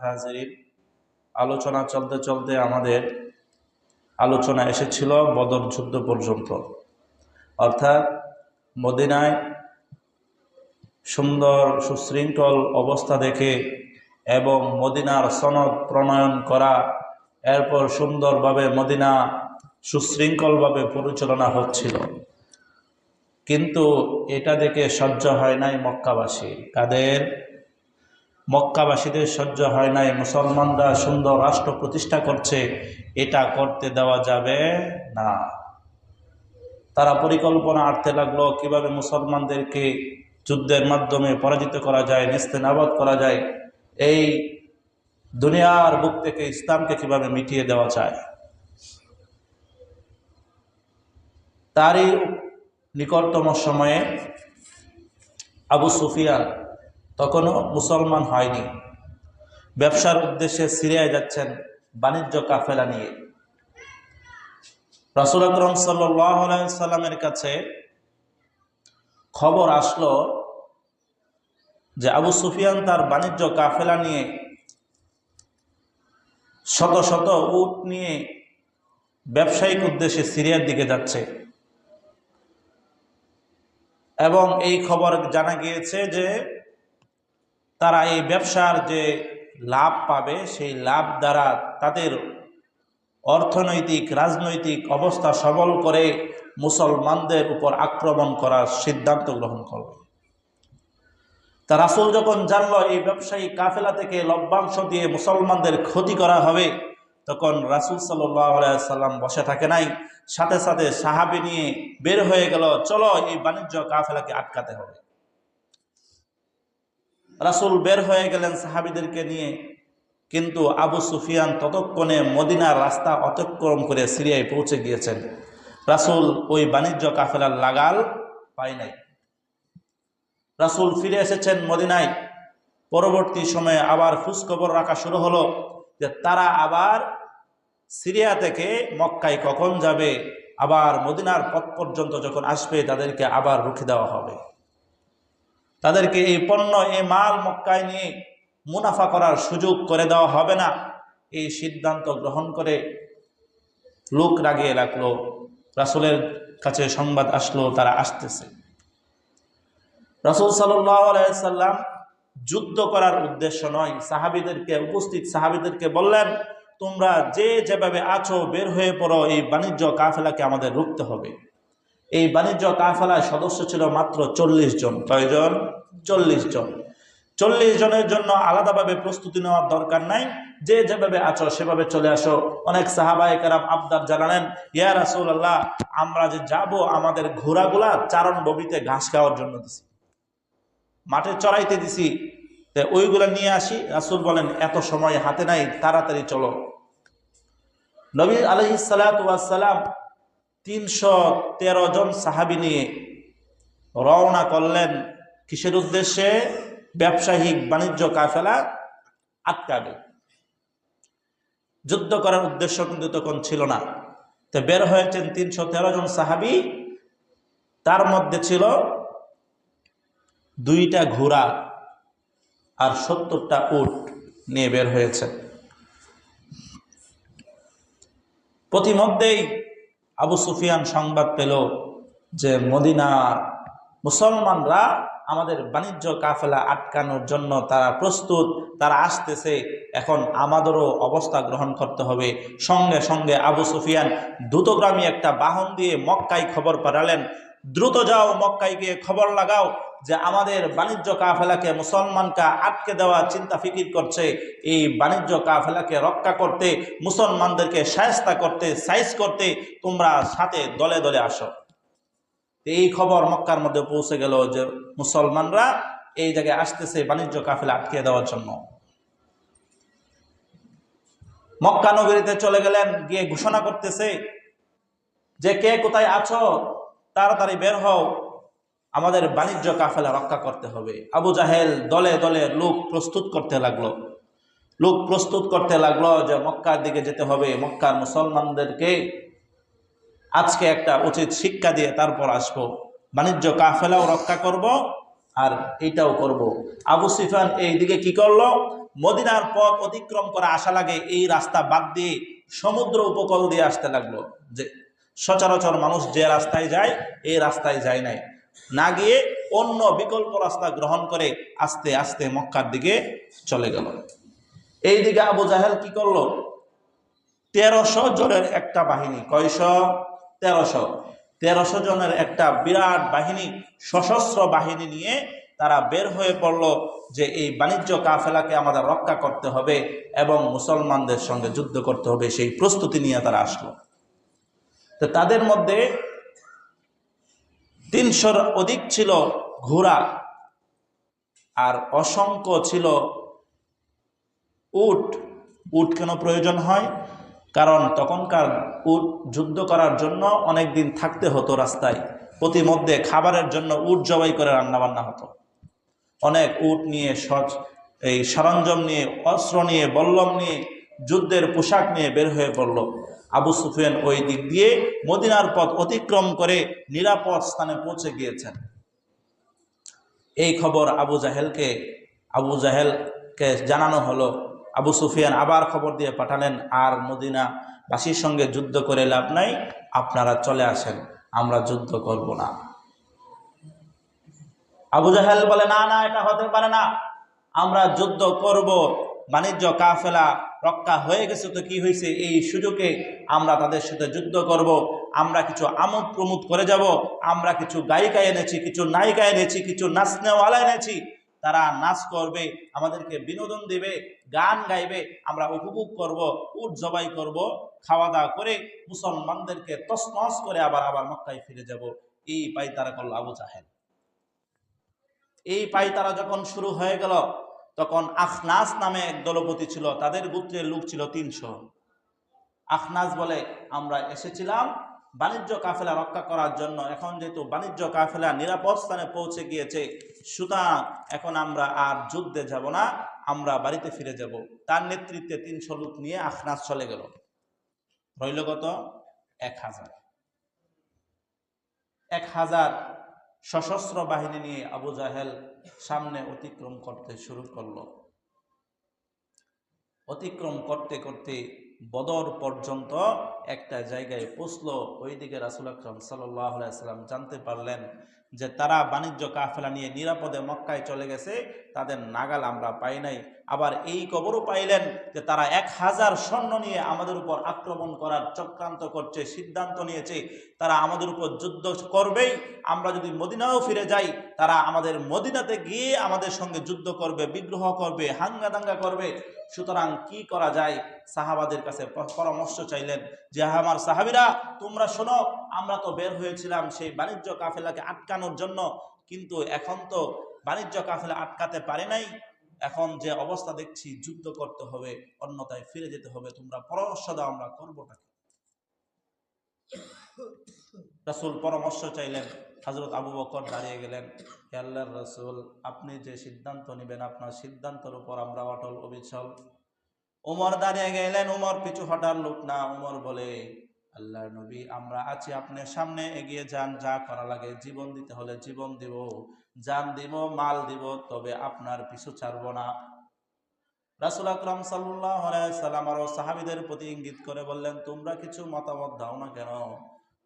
হাজিরিন, আলোচনা চলতে চলতে আমাদের আলোচনা এসেছিল বদর যুদ্ধ পর্যন্ত। অর্থাৎ মদিনায় সুন্দর সুশৃঙ্খল অবস্থা দেখে এবং মদিনার সনদ প্রণয়ন করা, এরপর সুন্দরভাবে মদিনা সুশৃঙ্খলভাবে পরিচালনা হচ্ছিল। কিন্তু এটা দেখে সহ্য হয় নাই মক্কাবাসী। কাদের? মক্কাবাসীদের সহ্য হয় নাই। মুসলমানরা সুন্দর রাষ্ট্র প্রতিষ্ঠা করছে, এটা করতে দেওয়া যাবে না। তারা পরিকল্পনা আঁটতে লাগলো কিভাবে মুসলমানদেরকে যুদ্ধের মাধ্যমে পরাজিত করা যায়, নেস্তেনাবদ করা যায়, এই দুনিয়ার বুক থেকে ইসলামকে কিভাবে মিটিয়ে দেওয়া যায়। তারই নিকটতম সময়ে আবু সুফিয়ান তখনও মুসলমান হয়নি, ব্যবসার উদ্দেশ্যে সিরিয়ায় যাচ্ছেন বাণিজ্য কাফেলা নিয়ে। রাসূল আকরাম সাল্লাল্লাহু আলাইহি সাল্লামের কাছে খবর আসলো যে আবু সুফিয়ান তার বাণিজ্য কাফেলা নিয়ে শত শত উট নিয়ে ব্যবসায়িক উদ্দেশ্যে সিরিয়ার দিকে যাচ্ছে। এবং এই খবর জানা গিয়েছে যে তারা এই ব্যবসার যে লাভ পাবে, সেই লাভ দ্বারা তাদের অর্থনৈতিক রাজনৈতিক অবস্থা সবল করে মুসলমানদের উপর আক্রমণ করার সিদ্ধান্ত গ্রহণ করবে। তা রাসূল যখন জানল এই ব্যবসায়ী কাফেলা থেকে লভ্যাংশ দিয়ে মুসলমানদের ক্ষতি করা হবে, তখন রাসূল সাল্লাল্লাহু আলাইহি ওয়াসাল্লাম বসে থাকে নাই, সাথে সাথে সাহাবী নিয়ে বের হয়ে গেল, চলো এই বাণিজ্য কাফেলাকে আটকাতে হবে। রাসূল বের হয়ে গেলেন সাহাবীদেরকে নিয়ে, কিন্তু আবু সুফিয়ান ততক্ষণে মদিনার রাস্তা অতিক্রম করে সিরিয়ায় পৌঁছে গিয়েছেন। রাসূল ওই বাণিজ্য কাফেলার লাগাল পায় নাই। রাসূল ফিরে এসেছেন মদিনায়। পরবর্তী সময়ে আবার খোঁজখবর রাখা শুরু হলো যে তারা আবার সিরিয়া থেকে মক্কায় কখন যাবে, আবার মদিনার পথ পর্যন্ত যখন আসবে তাদেরকে আবার রুখে দেওয়া হবে, তাদেরকে এই পণ্য এই মাল মক্কায় নিয়ে মুনাফা করার সুযোগ করে দেওয়া হবে না। এই সিদ্ধান্ত গ্রহণ করে লোক রাগিয়ে রাখলো। রাসূলের কাছে সংবাদ আসলো তারা আসতেছে। রাসূল সাল্লাল্লাহু আলাইহি সাল্লাম যুদ্ধ করার উদ্দেশ্য নয়, উপস্থিত সাহাবীদেরকে বললেন, তোমরা যে যেভাবে আছো বের হয়ে পড়ো, এই বাণিজ্য কাফেলাকে আমাদের রুখতে হবে। এই বাণিজ্য কাফেলার সদস্য ছিল মাত্র 40 জন। কয়জন? 40 জন। 40 জনের জন্য আলাদাভাবে প্রস্তুতি নেওয়ার দরকার নাই, যে যেভাবে আছো সেভাবে চলে আসো। অনেক সাহাবায়ে কেরাম আবদার জানালেন, ইয়া রাসূলুল্লাহ, আমরা যে যাব আমাদের ঘোড়াগুলা চারণ ভূমিতে ঘাস খাওয়ার জন্য দিছি, মাঠে চড়াইতে দিছি, ওইগুলা নিয়ে আসি। রাসূল বলেন, এত সময় হাতে নাই, তাড়াতাড়ি চলো। নবী আলাইহিস সালাতু ওয়াস সালাম 313 জন সাহাবী নিয়ে রওনা করলেন। কিসের উদ্দেশ্যে? ব্যবসায়িক বাণিজ্য কাফেলা আটকাবে। যুদ্ধ করার উদ্দেশ্য কিন্তু তখন ছিল না। তো বের হয়েছেন 313 জন সাহাবী, তার মধ্যে ছিল 2টা ঘোড়া আর 70টা উট নিয়ে বের হয়েছে। প্রতিমধ্যেই আবু সুফিয়ান সংবাদ পেল যে মদিনার মুসলমানরা আমাদের বাণিজ্য কাফেলা আটকানোর জন্য তারা প্রস্তুত, তারা আসতেছে। এখন আমাদেরও অবস্থা গ্রহণ করতে হবে। সঙ্গে সঙ্গে আবু সুফিয়ান দ্রুতগামী একটা বাহন দিয়ে মক্কায় খবর পাঠালেন, দ্রুত যাও, মক্কায় গিয়ে খবর লাগাও যে আমাদের বাণিজ্য কাফেলাকে মুসলমানকে আটকে দেওয়া চিন্তা ফিকির করছে। এই বাণিজ্য কাফেলাকে রক্ষা করতে, মুসলমানদেরকে শায়েস্তা করতে, সাইজ করতে তোমরা সাথে দলে দলে আসো। এই খবর মক্কার মধ্যে পৌঁছে গেল যে মুসলমানরা এই জায়গায় আসতেছে বাণিজ্য কাফেলা আটকে দেওয়ার জন্য। মক্কা নগরীতে চলে গেলেন, গিয়ে ঘোষণা করতেছে যে কে কোথায় আছো, তাড়াতাড়ি বের হও, আমাদের বাণিজ্য কাফেলা রক্ষা করতে হবে। আবু জাহেল দলে দলে লোক প্রস্তুত করতে লাগলো যে মক্কার দিকে যেতে হবে, মক্কার মুসলমানদেরকে আজকে একটা উচিত শিক্ষা দিয়ে তারপর আসবো, বাণিজ্য কাফেলাও রক্ষা করব আর এইটাও করব। আবু সুফিয়ান এই দিকে কি করলো? মদিনার পথ অতিক্রম করা আশা লাগে এই রাস্তা বাদ দিয়ে সমুদ্র উপকূল দিয়ে আসতে লাগলো। যে সচরাচর মানুষ যে রাস্তায় যায় এই রাস্তায় যায় নাই, না গিয়ে অন্য বিকল্প রাস্তা গ্রহণ করে আস্তে আস্তে মক্কার দিকে চলে গেল। এইদিকে আবু জাহেল কি করলো? 1300 জনের একটা বাহিনী, কয়শ? 1300 জনের একটা বিরাট বাহিনী, সশস্ত্র বাহিনী নিয়ে তারা বের হয়ে পড়ল যে এই বাণিজ্য কাফেলাকে আমাদের রক্ষা করতে হবে এবং মুসলমানদের সঙ্গে যুদ্ধ করতে হবে, সেই প্রস্তুতি নিয়ে তারা আসলো। তো তাদের মধ্যে 300-র অধিক ছিল ঘোড়া, আর অসংখ্য ছিল উট। উট কেন প্রয়োজন হয়? কারণ তখনকার উট যুদ্ধ করার জন্য অনেক দিন থাকতে হতো রাস্তায়, প্রতিমধ্যে খাবারের জন্য উট জবাই করে রান্নাবান্না হতো। অনেক উট নিয়ে এই সরঞ্জাম নিয়ে, অস্ত্র নিয়ে, বল্লম নিয়ে, যুদ্ধের পোশাক নিয়ে বের হয়ে পড়ল। আবু সুফিয়ান ওই দিক দিয়ে মদিনার পথ অতিক্রম করে নিরাপদ স্থানে পৌঁছে গিয়েছেন। এই খবর আবু জাহেলকে জানানো হলো। আবু সুফিয়ান আবার খবর দিয়ে পাঠালেন, আর মদিনাবাসীর সঙ্গে যুদ্ধ করে লাভ নাই, আপনারা চলে আসেন, আমরা যুদ্ধ করব না। আবু জাহেল বলে, না না, এটা হতে পারে না, আমরা যুদ্ধ করব। বাণিজ্য কাফেলা রক্ষা হয়ে গেছে তো কি হয়েছে, এই সুযোগে আমরা তাদের সাথে যুদ্ধ করব। আমরা কিছু আমোদ প্রমোদ করে যাব, আমরা কিছু গায়িকা এনেছি, কিছু নায়িকা এনেছি, কিছু নাচনেওয়ালা এনেছি, তারা নাচ করবে, আমাদেরকে বিনোদন দেবে, গান গাইবে, আমরা উপভোগ করব, উট জবাই করব, খাওয়া দাওয়া করে মুসলমানদেরকে তছনছ করে আবার মক্কায় ফিরে যাব। এই পাইতারা করল আবু জাহেল। এই পাইতারা যখন শুরু হয়ে গেল, তখন আখনাস নামে এক দলপতি ছিল, তাদের গোত্রের লোক ছিল 300। আখনাস বলে, আমরা এসেছিলাম বাণিজ্য কাফেলা রক্ষা করার জন্য, এখন যেহেতু বাণিজ্য কাফেলা নিরাপদ স্থানে পৌঁছে গিয়েছে, সুতরাং এখন আমরা আর যুদ্ধে যাব না, আমরা বাড়িতে ফিরে যাব। তার নেতৃত্বে 300 লোক নিয়ে আখনাস চলে গেল। রইল কত? 1000 সশস্ত্র বাহিনী নিয়ে আবু জাহেল সামনে অতিক্রম করতে শুরু করলো। অতিক্রম করতে করতে বদর পর্যন্ত একটা জায়গায় পৌঁছলো। ওইদিকে রাসূল আকরাম সাল্লাল্লাহু আলাইহি ওয়াসাল্লাম জানতে পারলেন যে তারা বাণিজ্য কাফেলা নিয়ে নিরাপদে মক্কায় চলে গেছে, তাদের নাগাল আমরা পাই নাই। আবার এই খবরও পাইলেন যে তারা 1000 সৈন্য নিয়ে আমাদের উপর আক্রমণ করার চক্রান্ত করছে, সিদ্ধান্ত নিয়েছে, তারা আমাদের উপর যুদ্ধ করবেই। আমরা যদি মদিনাও ফিরে যাই, তারা আমাদের মদিনাতে গিয়ে আমাদের সঙ্গে যুদ্ধ করবে, বিগ্রহ করবে, হাঙ্গা দাঙ্গা করবে। সুতরাং কি করা যায়? সাহাবাদের কাছে পরামর্শ চাইলেন যে, আমার সাহাবীরা, তোমরা শোনো, আমরা তো বের হয়েছিলাম সেই বাণিজ্য কাফেলাকে আটকানোর জন্য, কিন্তু এখন তো বাণিজ্য কাফেলা আটকাতে পারে নাই, এখন যে অবস্থা দেখছি যুদ্ধ করতে হবে, অন্যথায় ফিরে যেতে হবে, তোমরা পরামর্শ দাও, আমরা করবোটা কি? রাসূল পরামর্শ চাইলেন। হযরত আবু বকর দাঁড়িয়ে গেলেন, হে আল্লাহর রাসূল, আপনি যে সিদ্ধান্ত নেবেন, আপনার সিদ্ধান্তের উপর আমরা অটল অবিচল। ওমর দাঁড়িয়ে গেলেন। ওমর পিছু হটার লোক না। ওমর বলে, আল্লাহর নবী, আমরা আছি, আপনি সামনে এগিয়ে যান, যা করা লাগে, জীবন দিতে হলে জীবন দিব, জান দিব, মাল দিব, তবে আপনার পিছু ছাড়ব না। রাসূল আকরাম সাল্লাল্লাহু আলাইহি ওয়াসাল্লাম আর সাহাবীদের প্রতি ইঙ্গিত করে বললেন, তোমরা কিছু মতামত দাও না কেন?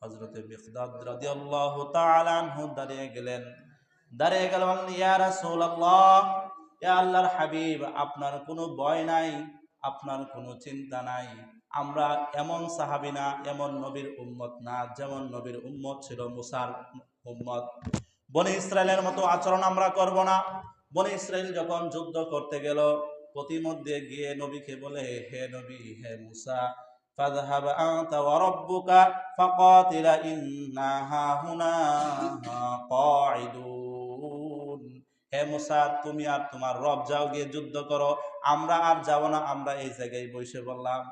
হযরতে মিকদাদ রাদিয়াল্লাহু তাআলা আনহু দাঁড়িয়ে গেলেন। ইয়া রাসূলুল্লাহ, ইয়া আল্লাহর হাবিব, আপনার কোনো ভয় নাই, আপনার কোনো চিন্তা নাই। আমরা এমন সাহাবী না, এমন নবীর উম্মত না যেমন নবীর উম্মত ছিল মুসার উম্মত। বনি ইসরায়েলের মতো আচরণ আমরা করব না। বনি ইসরায়েল যখন যুদ্ধ করতে গেল, প্রতিমধ্যে গিয়ে নবীকে বলে, হে নবী, হে মুসা, ফাযহাব আনতা ওয়া রাব্বুকা ফাকাতিলা ইন্না হাহুনা কাঈদুন। হে মুসা, তুমি আর তোমার রব যাও, গিয়ে যুদ্ধ করো, আমরা আর যাব না, আমরা এই জায়গায় বসে বললাম।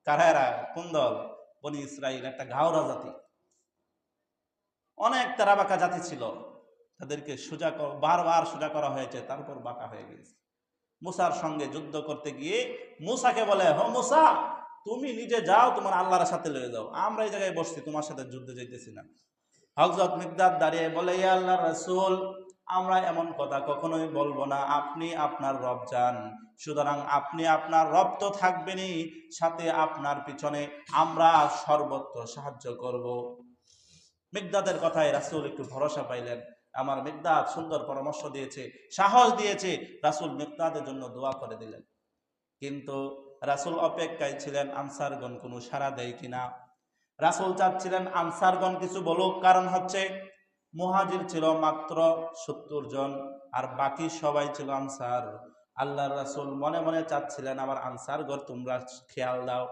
কারা? কোন দল? বনি ইসরাইল, একটা ঘাওরা জাতি, অনেক তেরা বাঁকা জাতি ছিল, তাদেরকে বারবার সোজা করা হয়েছে, তারপর বাঁকা হয়ে গেছে। মুসার সঙ্গে যুদ্ধ করতে গিয়ে মুসাকে বলে, হ মুসা, তুমি নিজে যাও, তোমার আল্লাহর সাথে লয়ে যাও, আমরা এই জায়গায় বসছি, তোমার সাথে যুদ্ধে যাইতেছি না। হযরত মিকদাদ দাঁড়িয়ে বলে, ইয়া আল্লাহর রাসূল, আমরা এমন কথা কখনোই বলবো না। আপনি আপনার রব যান, সুতরাং আপনি আপনার রব তো থাকবেনই, সাথে আপনার পিছনে আমরা সর্বত্র সাহায্য করব। মিকদাদের কথায় রাসূল একটু ভরসা পাইলেন। আমার মিকদাদ সুন্দর পরামর্শ দিয়েছে, সাহস দিয়েছে, রাসূল মিকদাদের জন্য দোয়া করে দিলেন। কিন্তু রাসূল অপেক্ষায় ছিলেন আনসারগণ কোনো সাড়া দেয় কিনা। রাসূল চাচ্ছিলেন আনসারগণ কিছু বলুক, কারণ হচ্ছে মুহাজির ছিল মাত্র 70 জন, আর বাকি সবাই ছিল আনসার। আল্লাহর রাসূল মনে মনে চাচ্ছিলেন আমার আনসারগণ তোমরা খেয়াল দাও,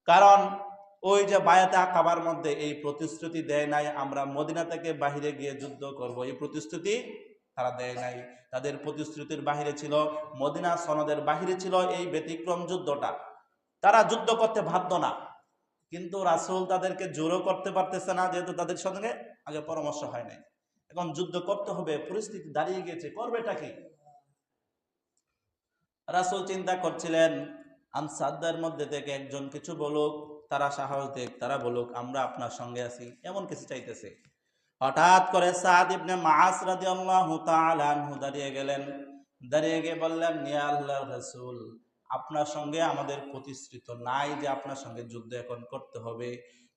কারণ ওই যে বায়াতে আকাবার মধ্যে এই প্রতিশ্রুতি দেয় নাই আমরা মদিনা থেকে বাহিরে গিয়ে যুদ্ধ করব, এই প্রতিশ্রুতি তারা দেয় নাই। তাদের প্রতিশ্রুতির বাহিরে ছিল, মদিনা সনদের বাহিরে ছিল এই ব্যতিক্রম যুদ্ধটা। তারা যুদ্ধ করতে বাধ্য না, কিন্তু রাসূল তাদেরকে জোরও করতে পারতেছে না, যেহেতু তাদের সঙ্গে আগে পরামর্শ হয় নাই। এখন যুদ্ধ করতে হবে, পরিস্থিতি দাঁড়িয়ে গেছে, করবেটা কি? রাসূল চিন্তা করছিলেন আনসারদের মধ্যে থেকে একজন কিছু বলুক, তারা সাহস দেখ, তারা বলুক আমরা আপনার সঙ্গে আছি, এমন কিছু চাইতেছে। হঠাৎ করে সাদ ইবনে মাআস রাদিয়াল্লাহু তাআলা আনহু দাঁড়িয়ে গেলেন। দাঁড়িয়ে গিয়ে বললেন, ইয়া আল্লাহর রাসূল, আপনার সঙ্গে আমাদের প্রতিশ্রুত নাই যে আপনার সঙ্গে যুদ্ধ এখন করতে হবে,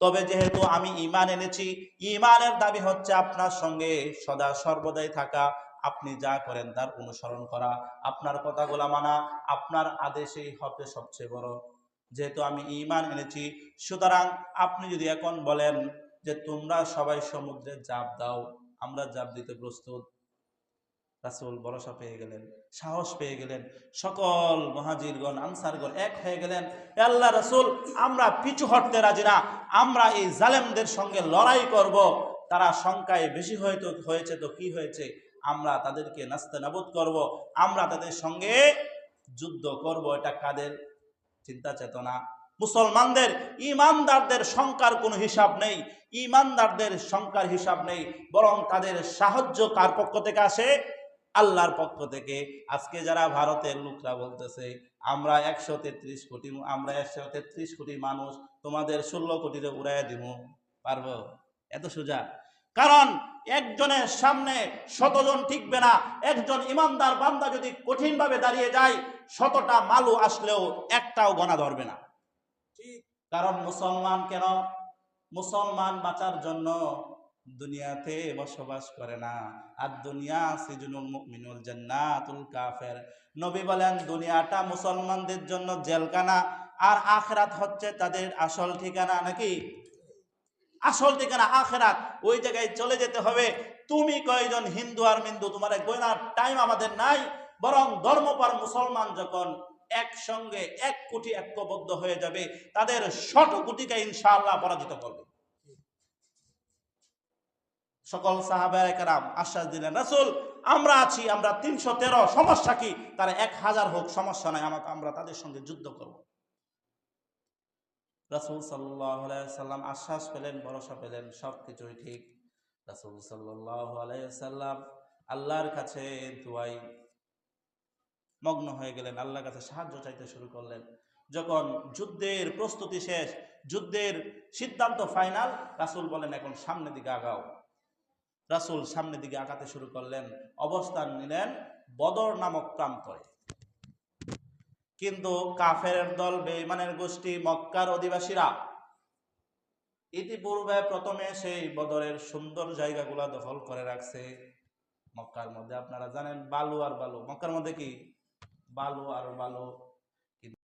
তবে যেহেতু আমি ঈমান এনেছি, ঈমানের দাবি হচ্ছে আপনার সঙ্গে সদা সর্বদাই থাকা, আপনি যা করেন তার অনুসরণ করা, আপনার কথাগুলো মানা, আপনার আদেশেই হবে সবচেয়ে বড়। যেহেতু আমি ঈমান এনেছি, সুতরাং আপনি যদি এখন বলেন যে তোমরা সবাই সমুদ্রে ঝাঁপ দাও, আমরা ঝাঁপ দিতে প্রস্তুত। রাসূল ভরসা পেয়ে গেলেন, সাহস পেয়ে গেলেন। সকল মুহাজিরগণ আনসারগণ এক হয়ে গেলেন, হে আল্লাহ রাসূল, আমরা পিছু হটতে রাজি না, আমরা এই জালেমদের সঙ্গে লড়াই করব। তারা সংখ্যায় বেশি হয়েছে তো কি হয়েছে, আমরা তাদেরকে নাস্তানাবুদ করব, আমরা তাদের সঙ্গে যুদ্ধ করব। এটা কাদের চিন্তা চেতনা? মুসলমানদের, ইমানদারদের সংখ্যার কোনো হিসাব নেই, ইমানদারদের সংখ্যার হিসাব নেই, বরং তাদের সাহায্য কার পক্ষ থেকে আসে? আল্লাহর পক্ষ থেকে। আজকে যারা ভারতের লোকরা বলতেছে আমরা 133 কোটি, আমরা 133 কোটি মানুষ তোমাদের 16 কোটিতে উড়াইয়া দিব, পারবো? এত সোজা? কারণ একজনের সামনে 100 জন টিকবে না। একজন ইমানদার বান্দা যদি কঠিনভাবে দাঁড়িয়ে যায়, 100টা মালু আসলেও একটাও গণা ধরবে না। কারণ মুসলমান কেন? মুসলমান বাঁচার জন্য দুনিয়াতে বসবাস করে না। আর দুনিয়া সিজনুল মুমিনুল জান্নাতুল কাফের। নবী বলেন দুনিয়াটা মুসলমানদের জন্য জেলখানা, আর আখিরাত হচ্ছে তাদের আসল ঠিকানা। নাকি? আসল ঠিকানা আখিরাত, ওই জায়গায় চলে যেতে হবে। তুমি কয়জন হিন্দু আর মিন্দু, তোমার গোয়নার টাইম আমাদের নাই। বরং ধর্মপার মুসলমান যখন একসঙ্গে 1 কোটি ঐক্যবদ্ধ হয়ে যাবে, তাদের 100 কোটিকে ইনশাআল্লাহ পরাজিত করবে। সকল সাহাবায়ে কেরাম আশ্বাস দিলেন, রাসূল আমরা আছি, আমরা 313, সমস্যা কি? তারা 1000 হোক, সমস্যা নাই, আমরা তাদের সঙ্গে যুদ্ধ করব। রাসূল সাল্লাল্লাহু আলাইহি সাল্লাম আশ্বাস পেলেন, ভরসা পেলেন, সবকিছুই ঠিক। রাসূল সাল্লাল্লাহু আলাইহি সাল্লাম আল্লাহর কাছে দুআয় মগ্ন হয়ে গেলেন, আল্লাহর কাছে সাহায্য চাইতে শুরু করলেন। যখন যুদ্ধের প্রস্তুতি শেষ, যুদ্ধের সিদ্ধান্ত ফাইনাল, রাসূল বলেন এখন সামনের দিকে আগাও। রাসূল সামনের দিকে আগাতে শুরু করলেন, অবস্থান নিলেন বদর নামক প্রান্তরে। কিন্তু কাফেরের দল, বেঈমানের গোষ্ঠী, মক্কার অধিবাসীরা ইতিপূর্বে প্রথমে সেই বদরের সুন্দর জায়গাগুলা দখল করে রাখছে। মক্কার মধ্যে আপনারা জানেন বালু আর বালু, মক্কার মধ্যে কি? বালু আর বালু।